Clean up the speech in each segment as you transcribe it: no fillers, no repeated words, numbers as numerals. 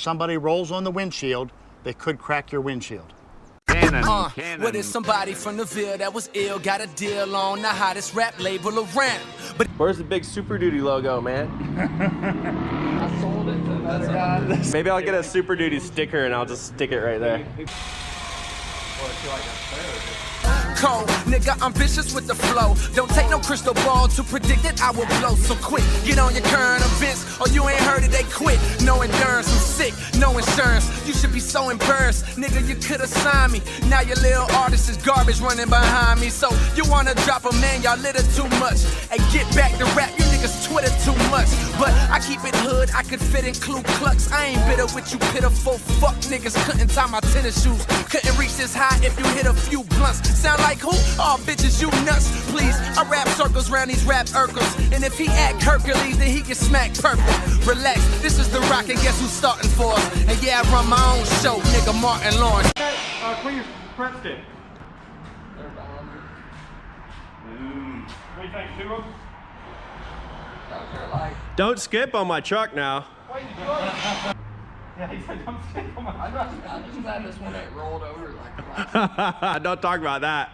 somebody rolls on the windshield, they could crack your windshield. Cannon. What is somebody from the Ville that was ill, got a deal on the hottest rap label around? But where's the big Super Duty logo, man? I sold it to another guy. Maybe I'll get a Super Duty sticker and I'll just stick it right there. Cold, nigga, I'm vicious with the flow. Don't take no crystal ball to predict that I will blow. So quick, get on your current events, or you ain't heard it, they quit. No endurance, I'm sick, no insurance. You should be so embarrassed, nigga, you could've signed me. Now your little artist is garbage running behind me. So you wanna drop a man, y'all litter too much. And get back to rap, you niggas Twitter too much. But I keep it hood, I could fit in Ku Klux. I ain't bitter with you pitiful fuck niggas. Couldn't tie my tennis shoes, couldn't reach this high if you hit a few blunts. Sound like who? Oh, bitches, you nuts. Please, I rap circles round these rap Urkels. And if he act Hercules, then he get smacked purple. Relax, this is The Rock, and guess who's starting for us? And yeah, I run my own show, nigga, Martin Lawrence. Clean your prep stick. They're behind me. What do you think, 2 of them? That was your life. Don't skip on my truck now. What are you doing? Yeah, he said don't stick on my truck. I'm just glad this one ain't rolled over like the last. Don't talk about that.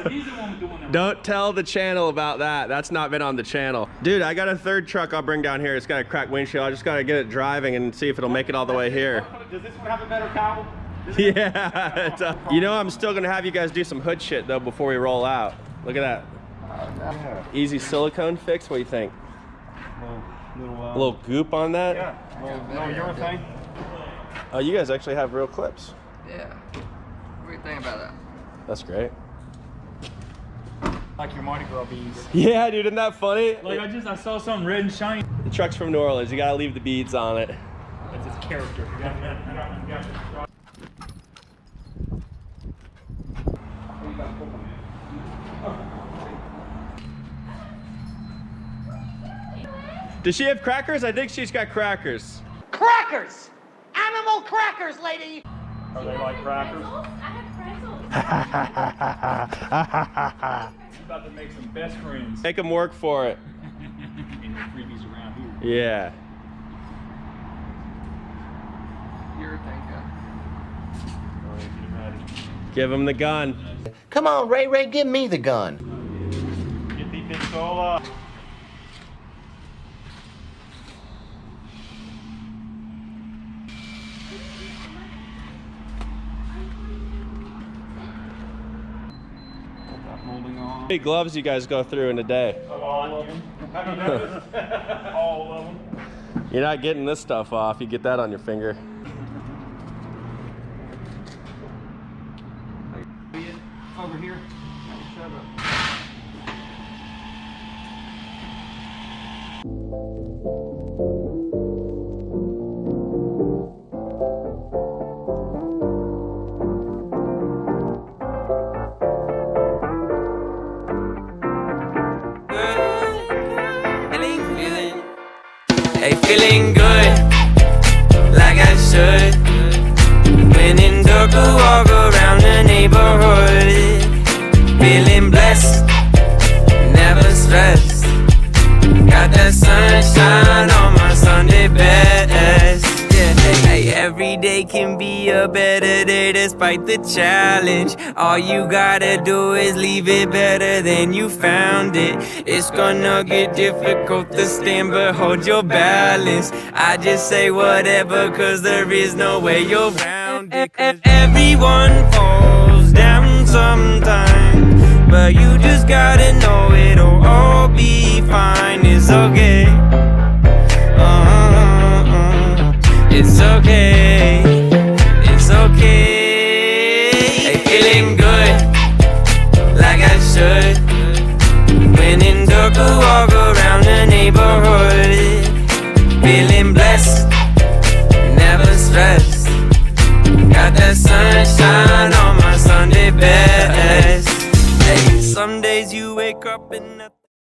He's the one doing that. Don't tell the channel about that. That's not been on the channel. Dude, I got a third truck I'll bring down here. It's got a cracked windshield. I just gotta get it driving and see if it'll make it all the way here. Does this one have a better cowl? Yeah. You know, I'm still gonna have you guys do some hood shit though before we roll out. Look at that. Yeah. Easy silicone fix. What do you think? A little goop on that? Yeah. No urethane. Oh, you guys actually have real clips. Yeah. What do you think about that? That's great. Like your Mardi Gras beads. Yeah, dude, isn't that funny? Like I saw something red and shiny. The truck's from New Orleans. You gotta leave the beads on it. That's his character. Does she have crackers? I think she's got crackers. Crackers! Animal crackers, lady! Are they like crackers? I have He's about to make some best friends. Make them work for it. And the freebies around here. Yeah. Urethane gun. Give him the gun. Come on, Ray, give me the gun. Get the pistola. Holding on. How many gloves you guys go through in a day? All of them. How do you notice? All of them. You're not getting this stuff off. You get that on your finger. Over here. Shut up. Hey, feeling good, like I should. When in dark, I walk around the neighborhood. Feeling blessed, never stressed. Got that sunshine on my Sunday best. Yeah, hey, every day can be a better day despite the challenge. All you gotta do is leave it better than you found it. It's gonna get difficult to stand, but hold your balance. I just say whatever, cause there is no way you're around it. Everyone falls down sometimes, but you just gotta know it'll all be fine. It's okay. It's okay. It's okay. Hey, feeling good, like I should. When in dark, I walk around the neighborhood. Feeling blessed, never stressed. Got that sunshine on my Sunday best. Hey, some days you wake up and nothing.